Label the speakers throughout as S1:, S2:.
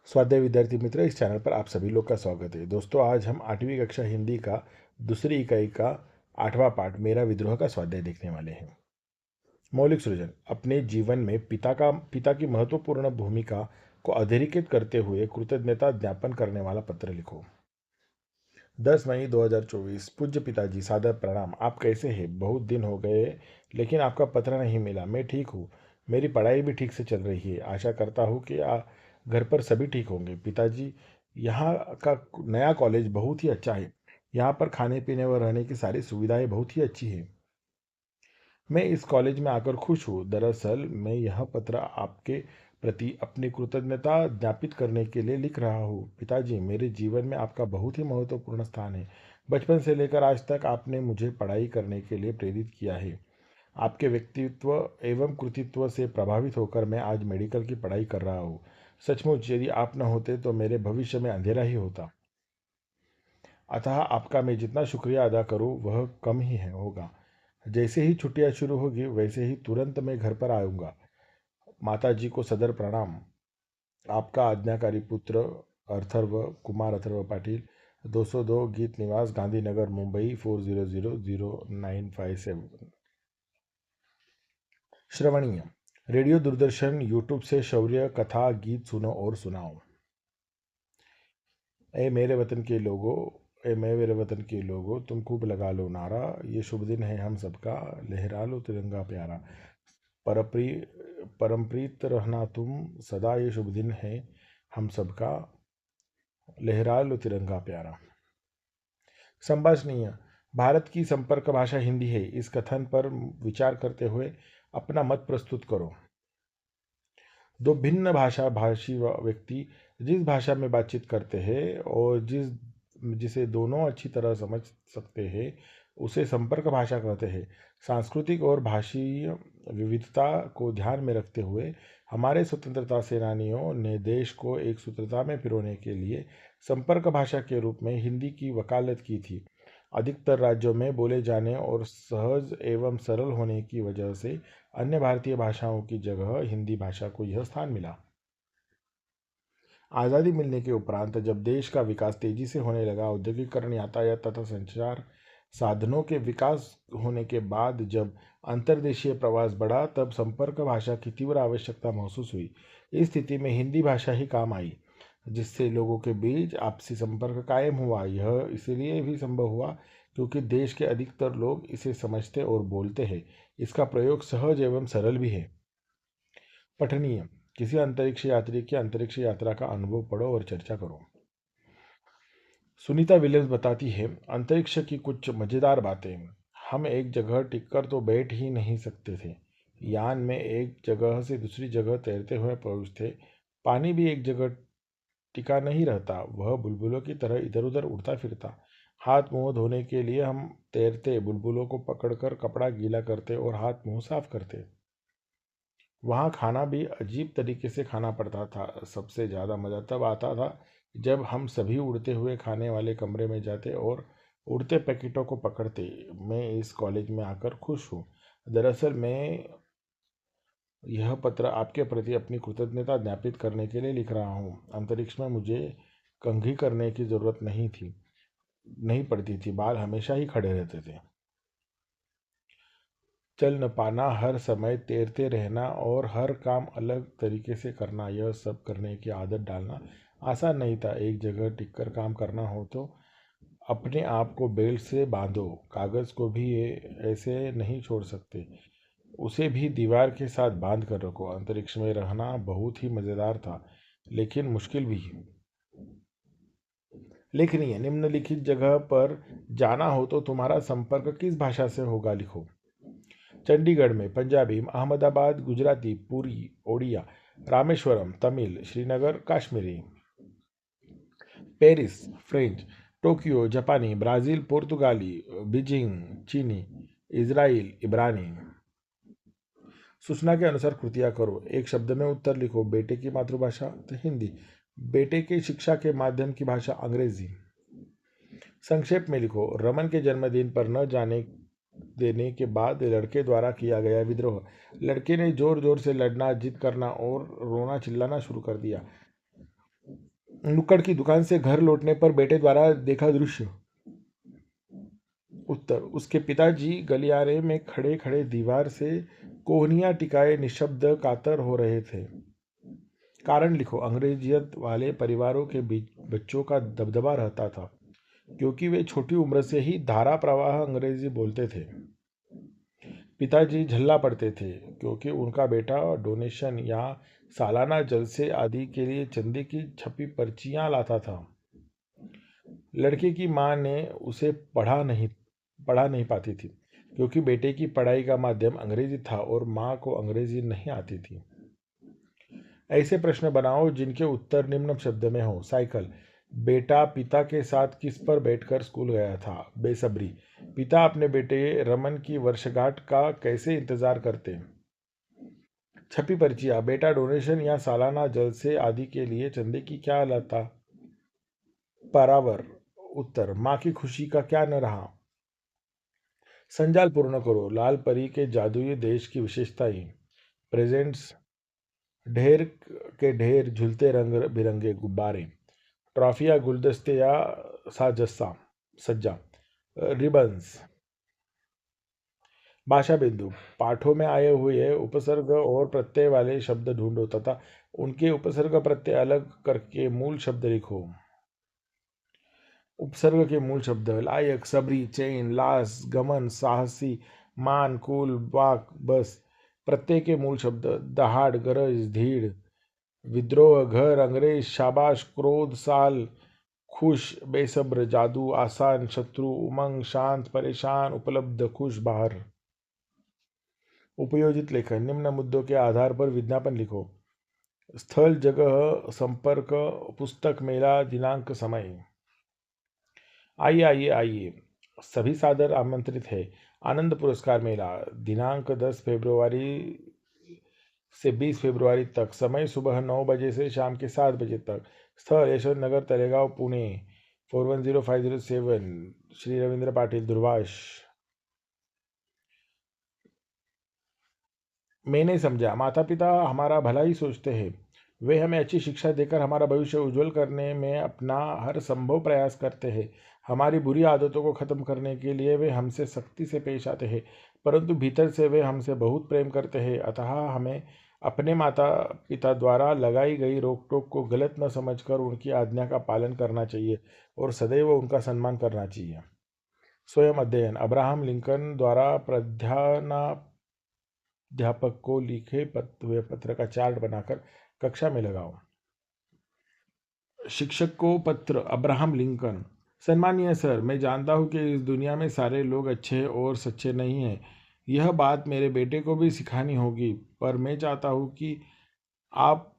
S1: स्वाध्याय विद्यार्थी मित्र, इस चैनल पर आप सभी लोग का स्वागत है। दोस्तों, आज हम 8वीं कक्षा हिंदी का दूसरी इकाई का 8वां पाठ मेरा विद्रोह का स्वाध्याय देखने वाले हैं। मौलिक सृजन। अपने जीवन में पिता की महत्वपूर्ण भूमिका को अधोरेखित करते हुए कृतज्ञता ज्ञापन करने वाला पत्र लिखो। 10 मई 2024। पूज्य पिताजी, सादर प्रणाम। आप कैसे हैं? बहुत दिन हो गए, लेकिन आपका पत्र नहीं मिला। मैं ठीक हूँ। मेरी पढ़ाई भी ठीक से चल रही है। आशा करता हूँ कि घर पर सभी ठीक होंगे। पिताजी, यहाँ का नया कॉलेज बहुत ही अच्छा है। यहाँ पर खाने पीने व रहने की सारी सुविधाएं बहुत ही अच्छी है। मैं इस कॉलेज में आकर खुश हूँ। दरअसल मैं यह पत्र आपके प्रति अपनी कृतज्ञता ज्ञापित करने के लिए लिख रहा हूँ। पिताजी, मेरे जीवन में आपका बहुत ही महत्वपूर्ण स्थान है। बचपन से लेकर आज तक आपने मुझे पढ़ाई करने के लिए प्रेरित किया है। आपके व्यक्तित्व एवं कृतित्व से प्रभावित होकर मैं आज मेडिकल की पढ़ाई कर रहा हूँ। सचमुच यदि आप न होते तो मेरे भविष्य में अंधेरा ही होता। अतः आपका मैं जितना शुक्रिया अदा करूँ वह कम ही है होगा। जैसे ही छुट्टियां शुरू होगी वैसे ही तुरंत मैं घर पर आऊँगा। माता जी को सदर प्रणाम। आपका आज्ञाकारी पुत्र अथर्व कुमार अथर्व पाटिल, 202 गीत निवास, गांधीनगर, मुंबई 40000957। श्रवणीय। रेडियो, दूरदर्शन, यूट्यूब से शौर्य कथा गीत सुनो और सुनाओ। ए मेरे वतन के लोगों, ए मेरे वतन के लोगों, तुम खूब लगा लो नारा। ये शुभ दिन है हम सबका, लहरा लो तिरंगा प्यारा। परप्री परमप्रीत रहना तुम सदा, ये शुभ दिन है हम सबका, लहरा लो तिरंगा प्यारा। संभाषणीय। भारत की संपर्क भाषा हिंदी है। इस कथन पर विचार करते हुए अपना मत प्रस्तुत करो। दो भिन्न भाषी व्यक्ति जिस भाषा में बातचीत करते हैं और जिसे दोनों अच्छी तरह समझ सकते हैं उसे संपर्क भाषा कहते हैं। सांस्कृतिक और भाषीय विविधता को ध्यान में रखते हुए हमारे स्वतंत्रता सेनानियों ने देश को एक सूत्रता में पिरोने के लिए संपर्क भाषा के रूप में हिंदी की वकालत की थी। अधिकतर राज्यों में बोले जाने और सहज एवं सरल होने की वजह से अन्य भारतीय भाषाओं की जगह हिंदी भाषा को यह स्थान मिला। आज़ादी मिलने के उपरांत जब देश का विकास तेजी से होने लगा, औद्योगिकरण, यातायात तथा संचार साधनों के विकास होने के बाद जब अंतर्देशीय प्रवास बढ़ा, तब संपर्क भाषा की तीव्र आवश्यकता महसूस हुई। इस स्थिति में हिंदी भाषा ही काम आई, जिससे लोगों के बीच आपसी संपर्क कायम हुआ। यह इसलिए भी संभव हुआ क्योंकि देश के अधिकतर लोग इसे समझते और बोलते हैं। इसका प्रयोग सहज एवं सरल भी है। पठनीय। किसी अंतरिक्ष यात्री की अंतरिक्ष यात्रा का अनुभव पढ़ो और चर्चा करो। सुनीता विलियम्स बताती है, अंतरिक्ष की कुछ मजेदार बातें। हम एक जगह टिककर तो बैठ ही नहीं सकते थे। यान में एक जगह से दूसरी जगह तैरते हुए पहुंचते। पानी भी एक जगह टिका नहीं रहता, वह बुलबुलों की तरह इधर उधर उड़ता फिरता। हाथ मुंह धोने के लिए हम तैरते, बुलबुलों को पकड़कर कपड़ा गीला करते और हाथ मुंह साफ करते। वहाँ खाना भी अजीब तरीके से खाना पड़ता था। सबसे ज़्यादा मज़ा तब आता था जब हम सभी उड़ते हुए खाने वाले कमरे में जाते और उड़ते पैकेटों को पकड़ते। मैं इस कॉलेज में आकर खुश हूँ। दरअसल मैं यह पत्र आपके प्रति अपनी कृतज्ञता ज्ञापित करने के लिए लिख रहा हूँ। अंतरिक्ष में मुझे कंघी करने की ज़रूरत नहीं पड़ती थी। बाल हमेशा ही खड़े रहते थे। चल न पाना, हर समय तैरते रहना और हर काम अलग तरीके से करना, यह सब करने की आदत डालना आसान नहीं था। एक जगह टिककर काम करना हो तो अपने आप को बेल्ट से बांधो। कागज़ को भी ये ऐसे नहीं छोड़ सकते, उसे भी दीवार के साथ बांध कर रखो। अंतरिक्ष में रहना बहुत ही मज़ेदार था, लेकिन मुश्किल भी। लेखनीय। निम्नलिखित जगह पर जाना हो तो तुम्हारा संपर्क किस भाषा से होगा, लिखो। चंडीगढ़ में Punjabi, Ahmedabad Gujarati, Puri Odia, Rameswaram Tamil, Srinagar Kashmiri. Paris French, Tokyo जापानी, ब्राज़ील पुर्तगाली, बीजिंग चीनी, इज़राइल इब्रानी। सूचना के अनुसार कृतियाँ करो। एक शब्द में उत्तर लिखो। बेटे की मातृभाषा तो हिंदी, बेटे की शिक्षा के माध्यम की भाषा अंग्रेजी। संक्षेप में लिखो। रमन के जन्मदिन पर न जाने देने के बाद लड़के द्वारा किया गया विद्रोह। लड़के ने जोर जोर से लड़ना, जिद करना और रोना चिल्लाना शुरू कर दिया। नुक्कड़ की दुकान से घर लौटने पर बेटे द्वारा देखा दृश्य। उत्तर, उसके पिताजी गलियारे में खड़े खड़े दीवार से कोहनियां टिकाए निशब्द कातर हो रहे थे। कारण लिखो, अंग्रेजियत वाले परिवारों के बीच बच्चों का दबदबा रहता था, क्योंकि वे छोटी उम्र से ही धारा प्रवाह अंग्रेजी बोलते थे। पिताजी झल्ला पड़ते थे, क्योंकि उनका बेटा डोनेशन या सालाना जलसे आदि के लिए चंदे की छपी पर्चियां लाता था। लड़के की मां ने उसे पढ़ा नहीं पाती थी, क्योंकि बेटे की पढ़ाई का माध्यम अंग्रेजी था और मां को अंग्रेजी नहीं आती थी। ऐसे प्रश्न बनाओ जिनके उत्तर निम्न शब्द में हो। साइकिल। बेटा पिता के साथ किस पर बैठकर स्कूल गया था? बेसब्री। पिता अपने बेटे रमन की वर्षगांठ का कैसे इंतजार करते? छपी पर्चियां। बेटा डोनेशन या सालाना जलसे आदि के लिए चंदे की क्या लाता? परावर। उत्तर, माँ की खुशी का क्या न रहा? संजाल पूर्ण करो। लाल परी के जादुई देश की विशेषताएं। प्रेजेंट्स। ढेर के ढेर झूलते रंग बिरंगे गुब्बारे, ट्रॉफियाँ, गुलदस्ते या साजस्सा सज्जा, रिबन्स। भाषा बिंदु। पाठों में आए हुए उपसर्ग और प्रत्यय वाले शब्द ढूंढो तथा उनके उपसर्ग प्रत्यय अलग करके मूल शब्द लिखो। उपसर्ग के मूल शब्द। लायक, सबरी, चैन, लास, गमन, साहसी, मान, कुल, वाक, बस। प्रत्यय के मूल शब्द। दहाड़, गरज, धीड़, विद्रोह, घर, अंग्रेज, शाबाश, क्रोध, साल, खुश, बेसब्र, जादू, आसान, शत्रु, उमंग, शांत, परेशान, उपलब्ध, खुश, बाहर। उपयोजित लेखन। निम्न मुद्दों के आधार पर विज्ञापन लिखो। स्थल, जगह, संपर्क, पुस्तक, मेला, दिनांक, समय। आइए आइए आइए, सभी सादर आमंत्रित है। आनंद पुरस्कार मेला, दिनांक 10 फरवरी से 20 फरवरी तक। समय सुबह 9 बजे से शाम के 7 बजे तक। स्थल, यशवंत नगर, तलेगांव, पुणे 410507। श्री रविंद्र पाटिल, दूरभाष। मैंने समझा, माता पिता हमारा भला ही सोचते हैं। वे हमें अच्छी शिक्षा देकर हमारा भविष्य उज्जवल करने में अपना हर संभव प्रयास करते हैं। हमारी बुरी आदतों को खत्म करने के लिए वे हमसे सख्ती से पेश आते हैं, परंतु भीतर से वे हमसे बहुत प्रेम करते हैं। अतः हमें अपने माता पिता द्वारा लगाई गई रोक टोक को गलत न समझकर उनकी आज्ञा का पालन करना चाहिए और सदैव उनका सम्मान करना चाहिए। स्वयं अध्ययन। अब्राहम लिंकन द्वारा अध्यापक को लिखे हुए पत्र का चार्ट बनाकर कक्षा में लगाओ। शिक्षक को पत्र। Abraham Lincoln. सम्मानीय सर, मैं जानता हूँ कि इस दुनिया में सारे लोग अच्छे और सच्चे नहीं हैं। यह बात मेरे बेटे को भी सिखानी होगी, पर मैं चाहता हूँ कि आप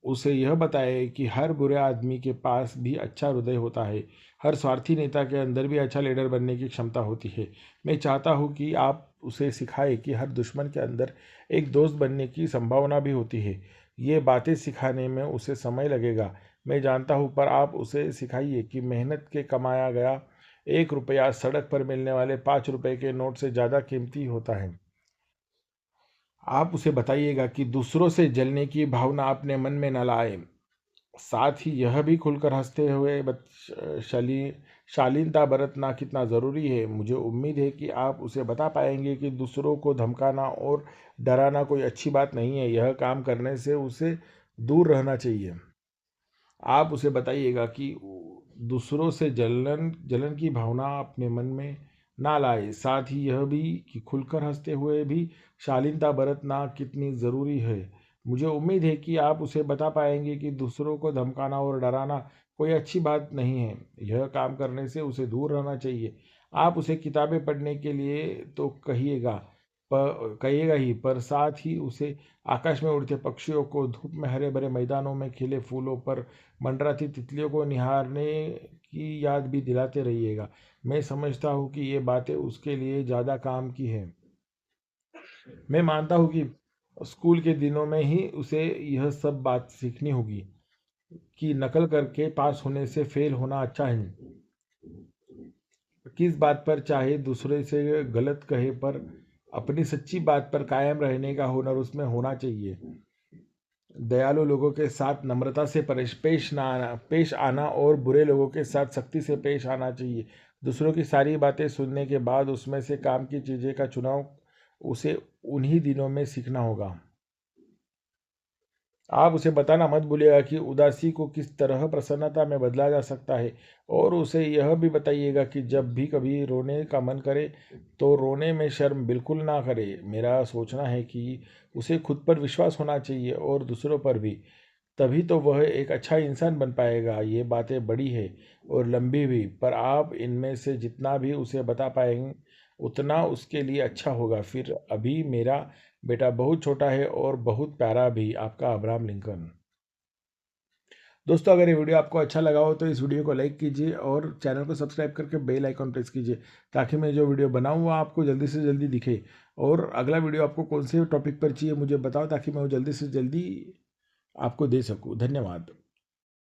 S1: उसे यह बताएं कि हर बुरे आदमी के पास भी अच्छा हृदय होता है। हर स्वार्थी नेता के अंदर भी अच्छा लीडर बनने की क्षमता होती है। मैं चाहता हूँ कि आप उसे सिखाएं कि हर दुश्मन के अंदर एक दोस्त बनने की संभावना भी होती है। ये बातें सिखाने में उसे समय लगेगा, मैं जानता हूँ, पर आप उसे सिखाइए कि मेहनत के कमाया गया 1 रुपया सड़क पर मिलने वाले 5 रुपए के नोट से ज़्यादा कीमती होता है। आप उसे बताइएगा कि दूसरों से जलने की भावना अपने मन में न लाए। साथ ही यह भी खुलकर हंसते हुए शालीनता बरतना कितना ज़रूरी है। मुझे उम्मीद है कि आप उसे बता पाएंगे कि दूसरों को धमकाना और डराना कोई अच्छी बात नहीं है। यह काम करने से उसे दूर रहना चाहिए। आप उसे बताइएगा कि दूसरों से जलन जलन की भावना अपने मन में ना लाए। साथ ही यह भी कि खुलकर हंसते हुए भी शालीनता बरतना कितनी ज़रूरी है। मुझे उम्मीद है कि आप उसे बता पाएंगे कि दूसरों को धमकाना और डराना कोई अच्छी बात नहीं है। यह काम करने से उसे दूर रहना चाहिए। आप उसे किताबें पढ़ने के लिए तो कहिएगा ही, पर साथ ही उसे आकाश में उड़ते पक्षियों को, धूप में हरे भरे मैदानों में खिले फूलों पर मंडराती तितलियों को निहारने की याद भी दिलाते रहिएगा। मैं समझता हूँ कि ये बातें उसके लिए ज़्यादा काम की है। मैं मानता हूँ कि स्कूल के दिनों में ही उसे यह सब बात सीखनी होगी कि नकल करके पास होने से फेल होना अच्छा है। किस बात पर चाहे दूसरे से गलत कहे, पर अपनी सच्ची बात पर कायम रहने का हुनर उसमें होना चाहिए। दयालु लोगों के साथ नम्रता से पेश आना और बुरे लोगों के साथ सख्ती से पेश आना चाहिए। दूसरों की सारी बातें सुनने के बाद उसमें से काम की चीज़ें का चुनाव उसे उन्हीं दिनों में सीखना होगा। आप उसे बताना मत भूलिएगा कि उदासी को किस तरह प्रसन्नता में बदला जा सकता है, और उसे यह भी बताइएगा कि जब भी कभी रोने का मन करे तो रोने में शर्म बिल्कुल ना करे। मेरा सोचना है कि उसे खुद पर विश्वास होना चाहिए और दूसरों पर भी, तभी तो वह एक अच्छा इंसान बन पाएगा। ये बातें बड़ी है और लंबी भी, पर आप इनमें से जितना भी उसे बता पाएंगे उतना उसके लिए अच्छा होगा। फिर अभी मेरा बेटा बहुत छोटा है और बहुत प्यारा भी। आपका अब्राहम लिंकन। दोस्तों, अगर ये वीडियो आपको अच्छा लगा हो तो इस वीडियो को लाइक कीजिए और चैनल को सब्सक्राइब करके बेल आइकॉन प्रेस कीजिए, ताकि मैं जो वीडियो बनाऊँ वो आपको जल्दी से जल्दी दिखे। और अगला वीडियो आपको कौन से टॉपिक पर चाहिए मुझे बताओ, ताकि मैं वो जल्दी से जल्दी आपको दे सकूँ। धन्यवाद।